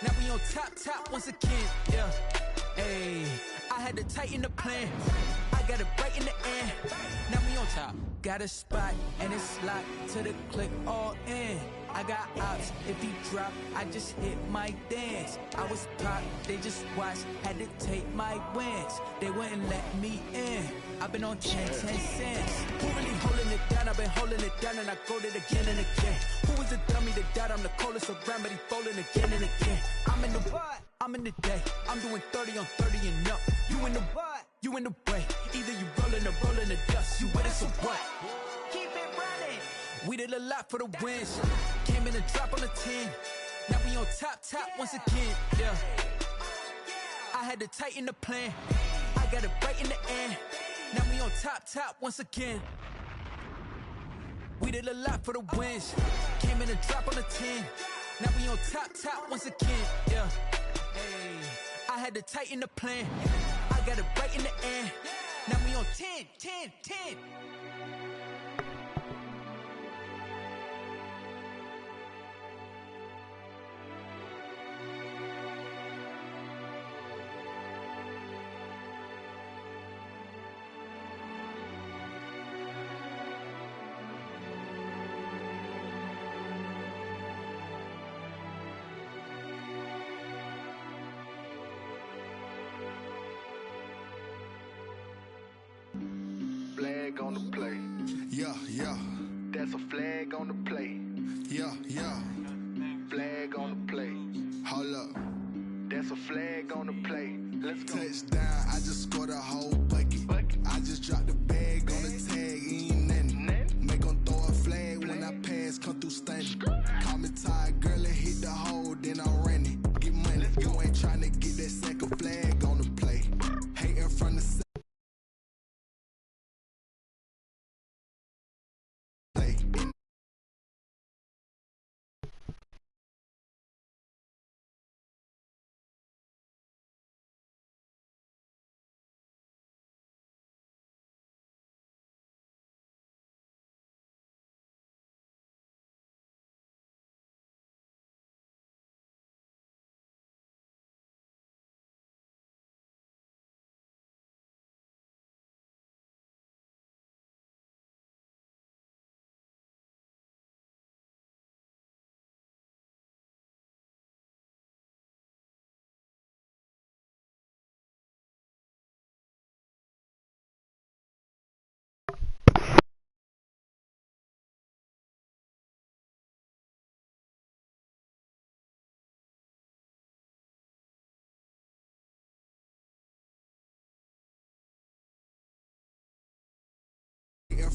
Now we on top once again. Yeah. Hey, I had to tighten the plan. I got it right in the end. Now we on top. Got a spot and it's locked to the click all in. I got ops, if he drop, I just hit my dance. I was pop, they just watched, had to take my wins. They wouldn't let me in. I've been on 10 cents. Who really holding it down? I've been holding it down and I go it again and again. Who is the dummy that died? I'm the coldest around, but he folding again and again. I'm in the what? I'm in the day. I'm doing 30 on 30 and up. You in the what? You in the way. Either you rolling or rolling the dust. You with us or what? Keep it running. We did a lot for the wins. Came in a drop on a 10. Now we on top once again. Yeah. I had to tighten the plan. I got it right in the end. Now we on top once again. We did a lot for the wins. Came in a drop on a 10. Now we on top once again. Yeah. Hey, I had to tighten the plan. I got it right in the end. Now we on 10. Flag on the play. Yeah. That's a flag on the play. Yeah. Flag on the play. Hold up. That's a flag on the play. Let's go. Touchdown, I just scored a whole bucket. I just dropped the bag on the tag, ain't nothing. Make them throw a flag when I pass, come through stunning. Call me tired, girl, and hit the hole, then I'm running. Get money, you ain't trying to get that second flag on the play. Hating from the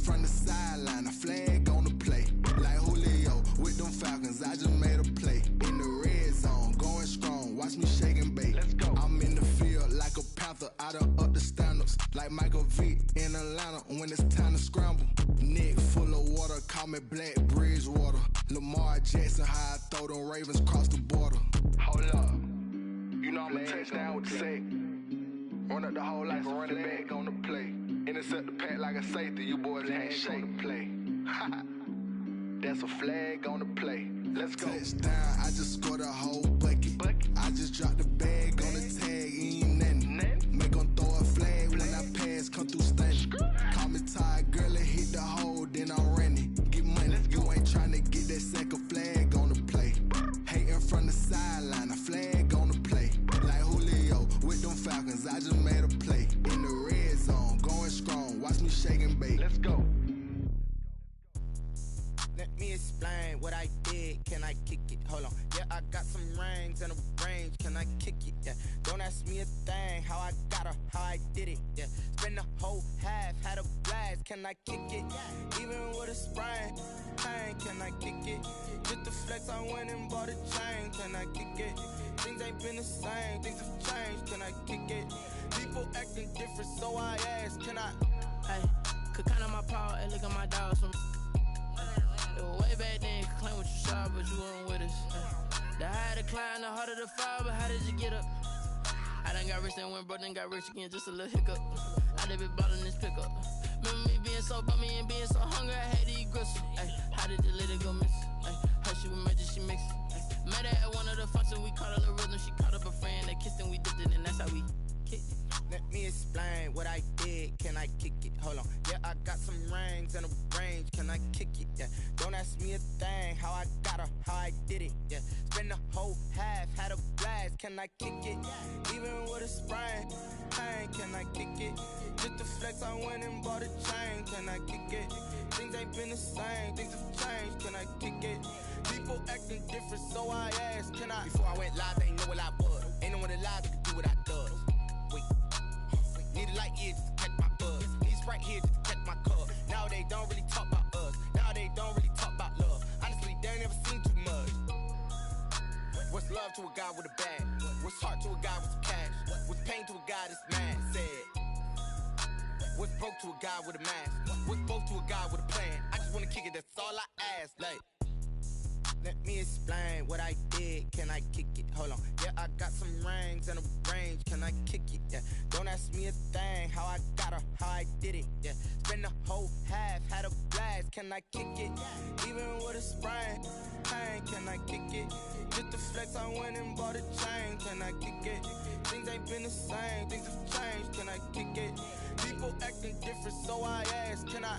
from the sideline, a flag on the play. Like Julio with them Falcons, I just made a play. In the red zone, going strong, watch me shake and bake. Let's go. I'm in the field like a Panther Vic in Atlanta when it's time to scramble. Neck full of water, call me Black Bridgewater. Lamar Jackson, how I throw them Ravens across the border. Hold up, you know I'm a touchdown with the sack. Run up the whole life and run it back on the play. Intercept the pack like a safety, you boys ain't shake the play. That's a flag on the play. Let's go. Touchdown, I just scored a whole bucket. I just dropped the bag on the tag, ain't nothing. Make them throw a flag when I pass, come through stunning. Call me tired, girl, it hit the hole, then I'm running. Get money, you ain't tryna get that second flag on the play. Hating from the sideline, a flag on the play. Like Julio with them Falcons, I just made a play. In the red zone, going strong, watch me shake and bake. Let's go. Let me explain what I did. Can I kick it? Hold on. Yeah, I got some rings and a range. Can I kick it? Yeah. Don't ask me a thing. How I got her, how I did it. Yeah. Spend the whole half, had a blast. Can I kick it? Even with a sprain. Pain. Can I kick it? Just the flex, I went and bought a chain. Can I kick it? Things ain't been the same. Things have changed. Can I kick it? People acting different, so I ask. Can I? Hey, could count on my power and look at my dogs from. Way back then, you could claim what you saw, but you weren't with us. The higher the climb, the harder the fall, but how did you get up? I done got rich and went broke, then got rich again, just a little hiccup. I done been ballin' this pickup. Remember me being so bummy and being so hungry, I had to eat gristle. Ay, how did the lady go miss? Her she was magic, she mixed. Met her at one of the functions, we caught a little rhythm, she caught up a friend, they kissed and we dipped it, and that's how we kicked it. Let me explain what I did. Can I kick it? Hold on. Yeah, I got some rings and a range. Can I kick it? Yeah. Don't ask me a thing. How I got her, how I did it. Yeah. Spend the whole half, had a blast. Can I kick it? Even with a sprain. Pain. Can I kick it? Just the flex, I went and bought a chain. Can I kick it? Things ain't been the same. Things have changed. Can I kick it? People acting different, so I asked. Can I? Before I went live, they ain't know what I was. Ain't no one alive that could do what I does. Need a light years to catch my buzz. These right here just to catch my cup. Now they don't really talk about us. Now they don't really talk about love. Honestly, they ain't never seen too much. What's love to a guy with a bag? What's heart to a guy with some cash? What's pain to a guy that's mad? Said. What's broke to a guy with a mask? What's both to a guy with a plan? I just wanna kick it, that's all I ask. Like, let me explain what I did. Can I kick it? Hold on. Yeah, I got some rings and a range. Can I kick it? Yeah. Don't ask me a thing. How I got her, how I did it. Yeah. Spend the whole half, had a blast. Can I kick it? Even with a sprain. Pain. Can I kick it? Just the flex, I went and bought a chain. Can I kick it? Things ain't been the same. Things have changed. Can I kick it? People acting different, so I ask. Can I?